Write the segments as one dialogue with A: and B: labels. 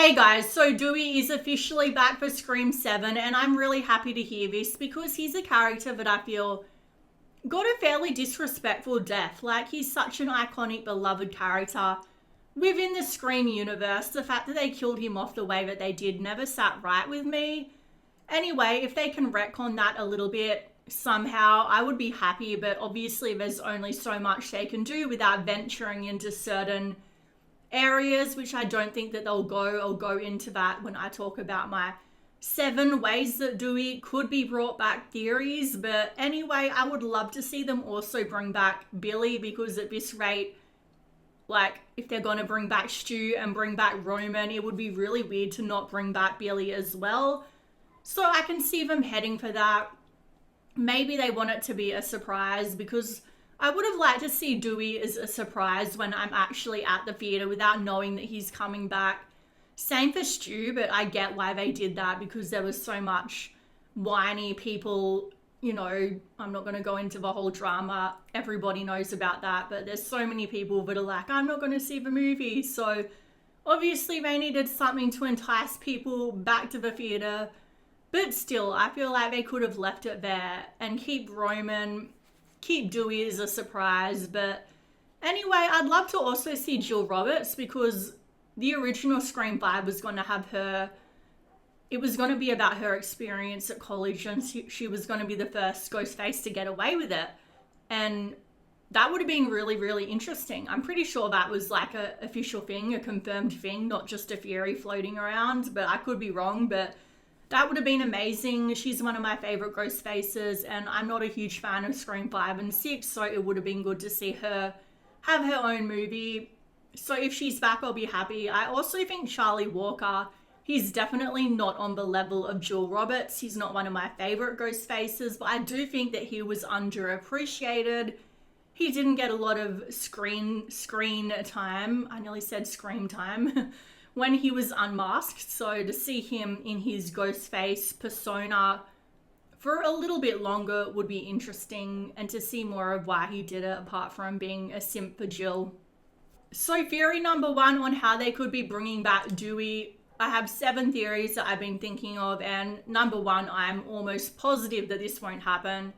A: Hey guys, so Dewey is officially back for Scream 7 and I'm really happy to hear this because he's a character that I feel got a fairly disrespectful death. Like, he's such an iconic, beloved character within the Scream universe. The fact that they killed him off the way that they did never sat right with me. Anyway, if they can retcon that a little bit somehow, I would be happy, but obviously there's only so much they can do without venturing into certain areas, which I don't think that they'll go. I'll go into that when I talk about my 7 ways that Dewey could be brought back theories. But anyway, I would love to see them also bring back Billy, because at this rate, like, if they're going to bring back Stu and bring back Roman, it would be really weird to not bring back Billy as well. So I can see them heading for that. Maybe they want it to be a surprise, because I would have liked to see Dewey as a surprise when I'm actually at the theatre without knowing that he's coming back. Same for Stu, but I get why they did that, because there was so much whiny people, you know. I'm not going to go into the whole drama. Everybody knows about that, but there's so many people that are like, I'm not going to see the movie. So obviously they needed something to entice people back to the theatre. But still, I feel like they could have left it there and keep Dewey as a surprise. But anyway, I'd love to also see Jill Roberts, because the original Scream 5 was going to have her, it was going to be about her experience at college, and she was going to be the first Ghostface to get away with it. And that would have been really, really interesting. I'm pretty sure that was like a official thing, a confirmed thing, not just a theory floating around, but I could be wrong. But that would have been amazing. She's one of my favorite ghost faces, and I'm not a huge fan of Scream 5 and 6, so it would have been good to see her have her own movie. So if she's back, I'll be happy. I also think Charlie Walker, he's definitely not on the level of Jill Roberts. He's not one of my favorite ghost faces, but I do think that he was underappreciated. He didn't get a lot of screen time. I nearly said scream time. When he was unmasked. So to see him in his ghost face persona for a little bit longer would be interesting, and to see more of why he did it apart from being a simp for Jill. So theory number 1 on how they could be bringing back Dewey. I have 7 theories that I've been thinking of, and number 1, I'm almost positive that this won't happen,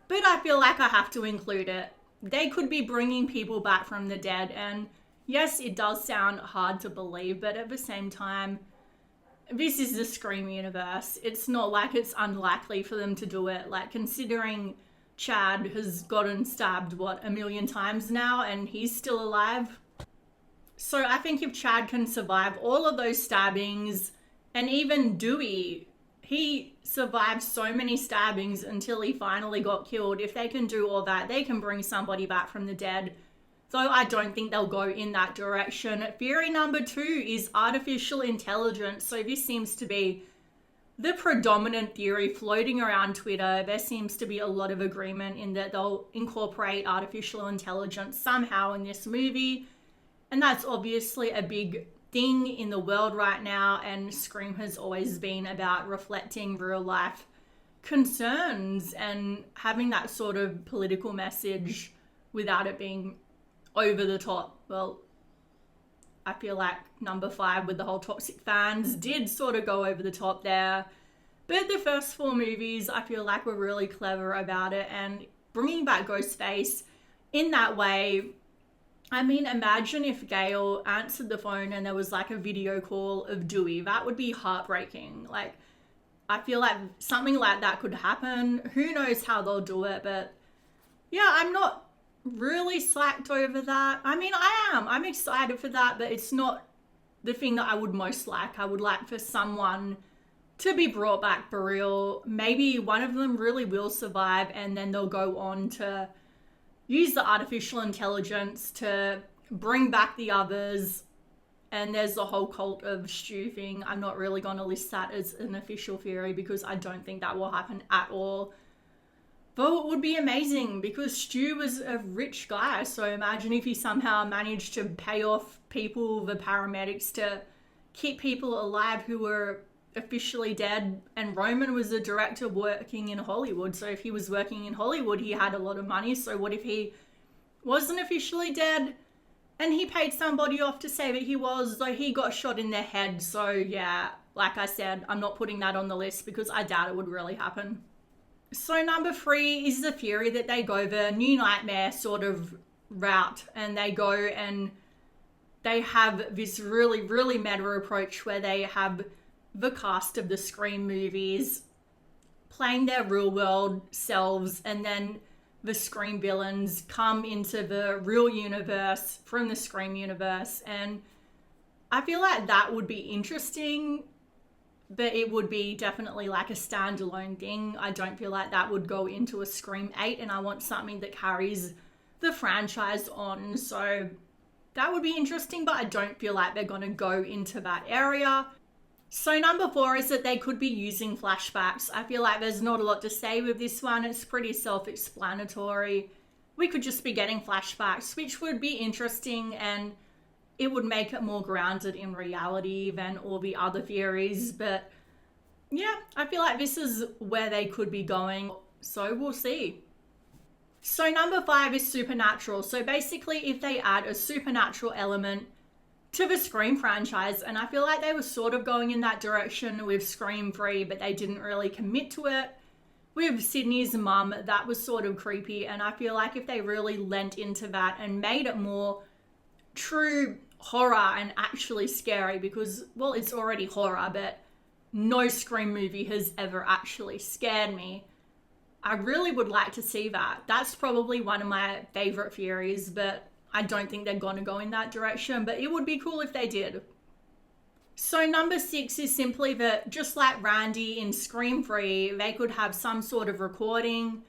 A: but I feel like I have to include it. They could be bringing people back from the dead, and yes, it does sound hard to believe, but at the same time, this is the Scream universe. It's not like it's unlikely for them to do it. Like, considering Chad has gotten stabbed, what, 1 million times now, and he's still alive? So I think if Chad can survive all of those stabbings, and even Dewey, he survived so many stabbings until he finally got killed. If they can do all that, they can bring somebody back from the dead. Though I don't think they'll go in that direction. Theory number 2 is artificial intelligence. So this seems to be the predominant theory floating around Twitter. There seems to be a lot of agreement in that they'll incorporate artificial intelligence somehow in this movie. And that's obviously a big thing in the world right now. And Scream has always been about reflecting real life concerns and having that sort of political message without it being over the top. Well, I feel like number 5 with the whole toxic fans did sort of go over the top there. But the first 4 movies, I feel like were really clever about it, and bringing back Ghostface in that way. I mean, imagine if Gail answered the phone and there was like a video call of Dewey. That would be heartbreaking. Like, I feel like something like that could happen. Who knows how they'll do it, but yeah, I'm not really slacked over that. I mean, I'm excited for that, but it's not the thing that I would most like. I would like for someone to be brought back for real. Maybe one of them really will survive, and then they'll go on to use the artificial intelligence to bring back the others. And there's the whole cult of Stu thing. I'm not really going to list that as an official theory, because I don't think that will happen at all. Though it would be amazing, because Stu was a rich guy. So imagine if he somehow managed to pay off people, the paramedics, to keep people alive who were officially dead. And Roman was a director working in Hollywood. So if he was working in Hollywood, he had a lot of money. So what if he wasn't officially dead? And he paid somebody off to say that he was, though he got shot in their head. So yeah, like I said, I'm not putting that on the list because I doubt it would really happen. So number 3 is the theory that they go the New Nightmare sort of route, and they go and they have this really, really meta approach where they have the cast of the Scream movies playing their real world selves, and then the Scream villains come into the real universe from the Scream universe. And I feel like that would be interesting, but it would be definitely like a standalone thing. I don't feel like that would go into a Scream 8, and I want something that carries the franchise on. So that would be interesting, but I don't feel like they're going to go into that area. So number 4 is that they could be using flashbacks. I feel like there's not a lot to say with this one. It's pretty self-explanatory. We could just be getting flashbacks, which would be interesting, and it would make it more grounded in reality than all the other theories. But yeah, I feel like this is where they could be going. So we'll see. So number 5 is supernatural. So basically, if they add a supernatural element to the Scream franchise, and I feel like they were sort of going in that direction with Scream 3, but they didn't really commit to it. With Sydney's mum, that was sort of creepy, and I feel like if they really lent into that and made it more true horror and actually scary, because, well, it's already horror, but no Scream movie has ever actually scared me. I really would like to see that. That's probably one of my favorite theories, but I don't think they're going to go in that direction, but it would be cool if they did. So number 6 is simply that, just like Randy in Scream 3, they could have some sort of recording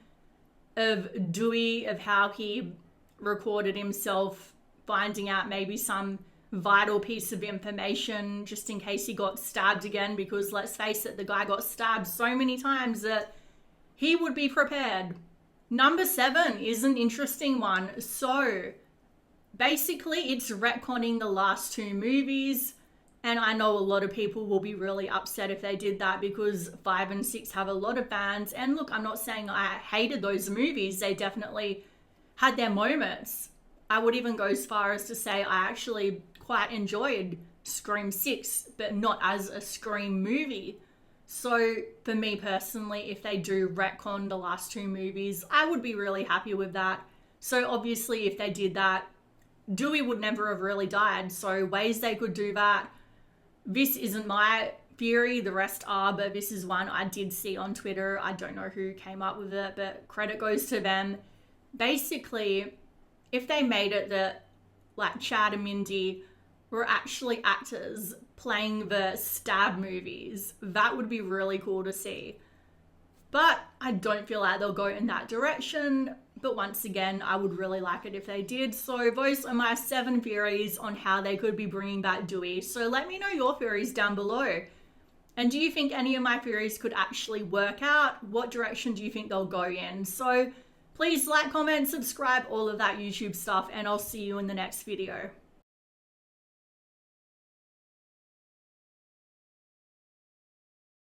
A: of Dewey, of how he recorded himself, finding out maybe some vital piece of information just in case he got stabbed again, because let's face it, the guy got stabbed so many times that he would be prepared. Number 7 is an interesting one. So basically, it's retconning the last 2 movies, and I know a lot of people will be really upset if they did that, because 5 and 6 have a lot of fans. And look, I'm not saying I hated those movies. They definitely had their moments. I would even go as far as to say I actually quite enjoyed Scream 6, but not as a Scream movie. So for me personally, if they do retcon the last 2 movies, I would be really happy with that. So obviously, if they did that, Dewey would never have really died. So ways they could do that. This isn't my theory, the rest are, but this is one I did see on Twitter. I don't know who came up with it, but credit goes to them. Basically, if they made it that like Chad and Mindy were actually actors playing the stab movies, that would be really cool to see. But I don't feel like they'll go in that direction. But once again, I would really like it if they did. So those are my 7 theories on how they could be bringing back Dewey. So let me know your theories down below. And do you think any of my theories could actually work out? What direction do you think they'll go in? So please like, comment, subscribe, all of that YouTube stuff, and I'll see you in the next video.